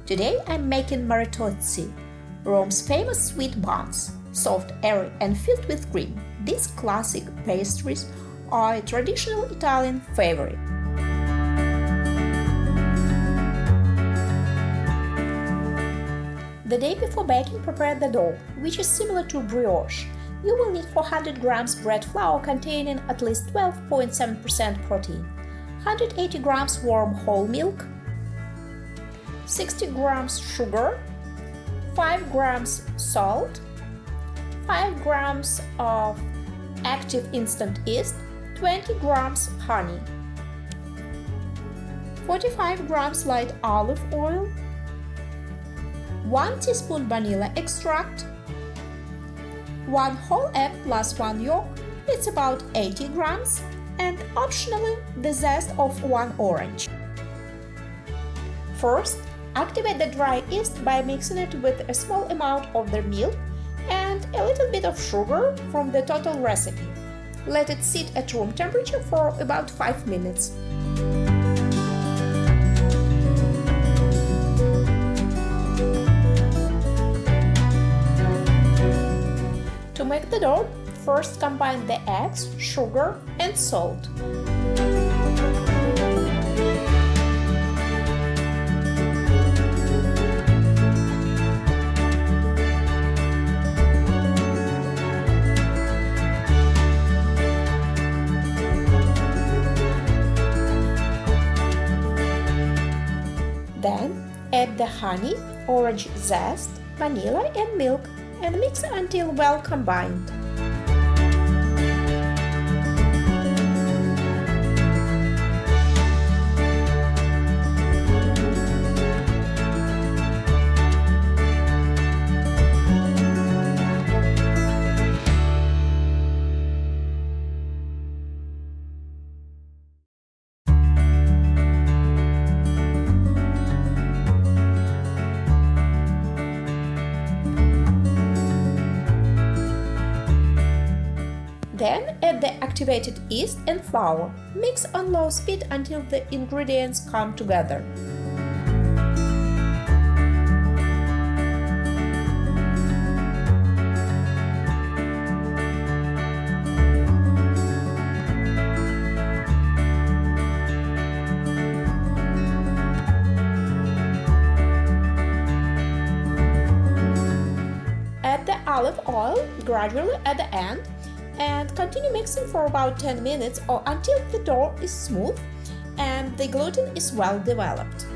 Today I'm making Maritozzi, Rome's famous sweet buns, soft, airy and filled with cream. These classic pastries are a traditional Italian favorite. The day before baking, prepare the dough, which is similar to brioche. You will need 400 grams bread flour containing at least 12.7% protein, 180 grams warm whole milk, 60 grams sugar, 5 grams salt, 5 grams of active instant yeast, 20 grams honey, 45 grams light olive oil, 1 teaspoon vanilla extract, 1 whole egg plus 1 yolk, it's about 80 grams, and optionally the zest of 1 orange. First, activate the dry yeast by mixing it with a small amount of the milk and a little bit of sugar from the total recipe. Let it sit at room temperature for about 5 minutes. To make the dough, first combine the eggs, sugar and salt. Then add the honey, orange zest, vanilla and milk and mix until well combined. Then add the activated yeast and flour. Mix on low speed until the ingredients come together. Add the olive oil gradually at the end and continue mixing for about 10 minutes or until the dough is smooth and the gluten is well developed.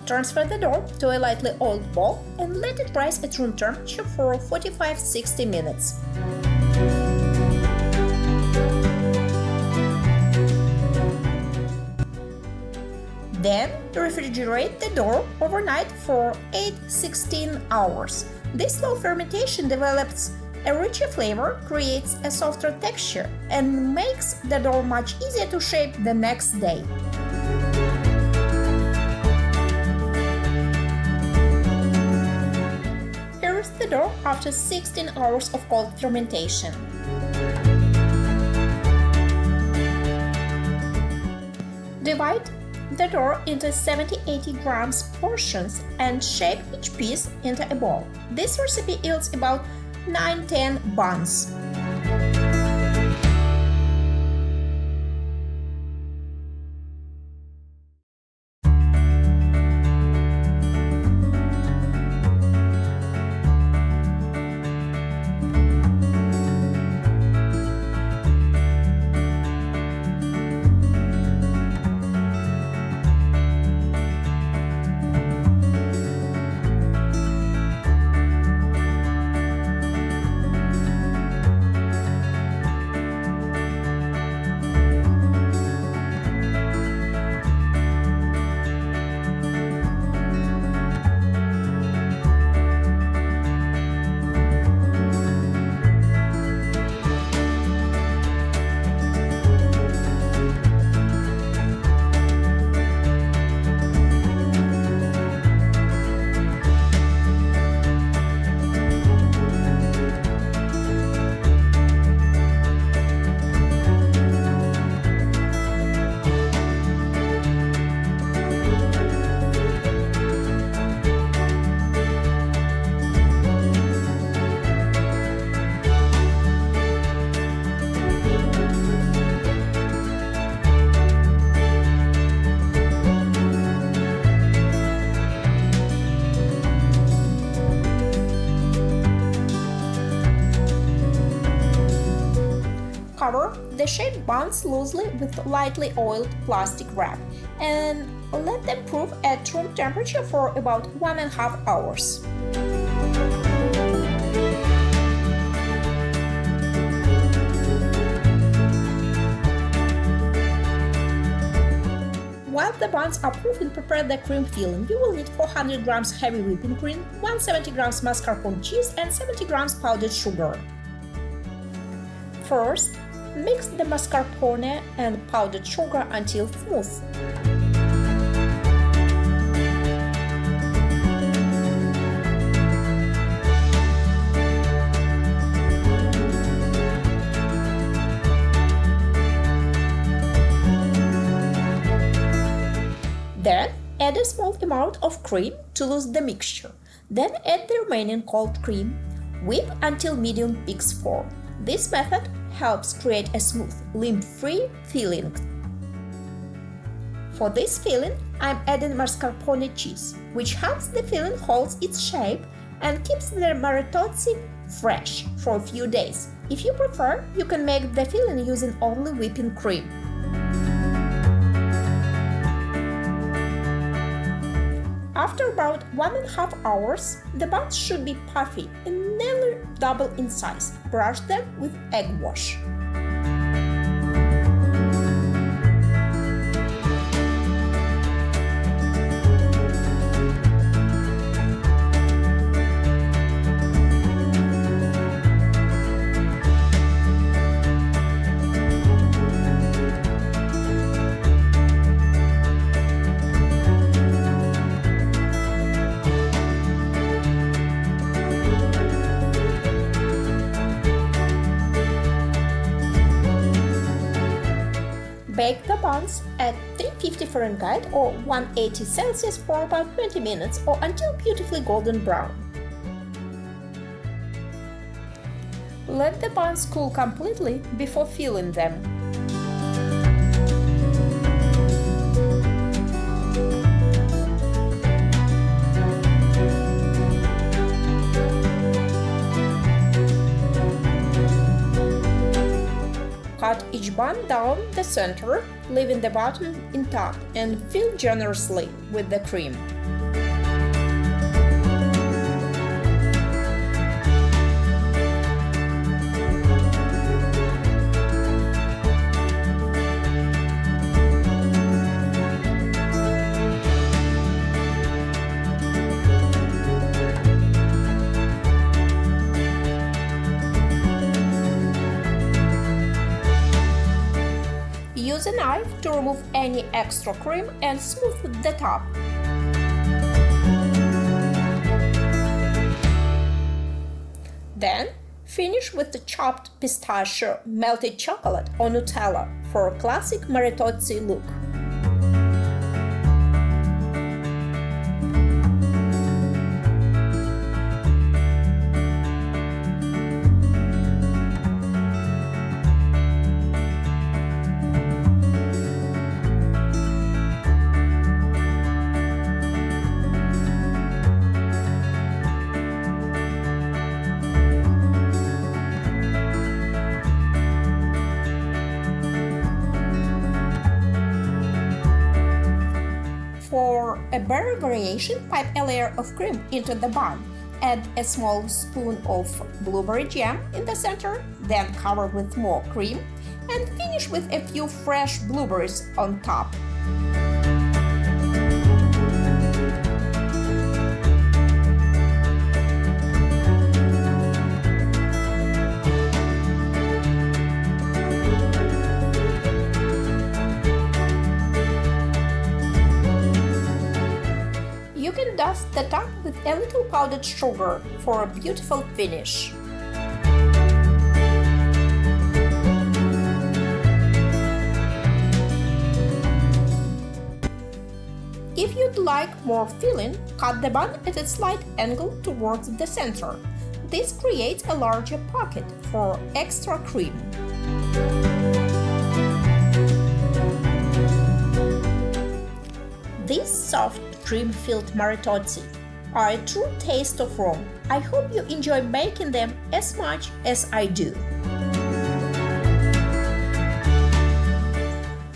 Transfer the dough to a lightly oiled bowl and let it rise at room temperature for 45–60 minutes. Then refrigerate the dough overnight for 8–16 hours. This slow fermentation develops a richer flavor, creates a softer texture, and makes the dough much easier to shape the next day. The dough after 16 hours of cold fermentation. Divide the dough into 70–80 grams portions and shape each piece into a ball. This recipe yields about 9–10 buns. cover the shaped buns loosely with lightly oiled plastic wrap and let them proof at room temperature for about 1.5 hours. While the buns are proofing, prepare the cream filling. You will need 400 grams heavy whipping cream, 170 grams mascarpone cheese and 70 grams powdered sugar. First, mix the mascarpone and powdered sugar until smooth. Then, add a small amount of cream to lose the mixture. Then add the remaining cold cream. Whip until medium peaks form. This method helps create a smooth, lump-free filling. For this filling, I'm adding mascarpone cheese, which helps the filling hold its shape and keeps the Maritozzo fresh for a few days. If you prefer, you can make the filling using only whipping cream. After about 1.5 hours, the buns should be puffy and nearly double in size. Brush them with egg wash. Bake the buns at 350 Fahrenheit or 180 Celsius for about 20 minutes or until beautifully golden brown. Let the buns cool completely before filling them. Cut each bun down the center, leaving the bottom intact, and fill generously with the cream. Use a knife to remove any extra cream and smooth the top. Then, finish with the chopped pistachio, melted chocolate or Nutella for a classic Maritozzo look. For a berry variation, pipe a layer of cream into the bun. Add a small spoon of blueberry jam in the center, then cover with more cream, and finish with a few fresh blueberries on top. You can dust the top with a little powdered sugar for a beautiful finish. If you'd like more filling, cut the bun at a slight angle towards the center. This creates a larger pocket for extra cream. These soft cream-filled Maritozzo are a true taste of Rome. I hope you enjoy making them as much as I do.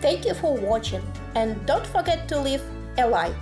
Thank you for watching and don't forget to leave a like.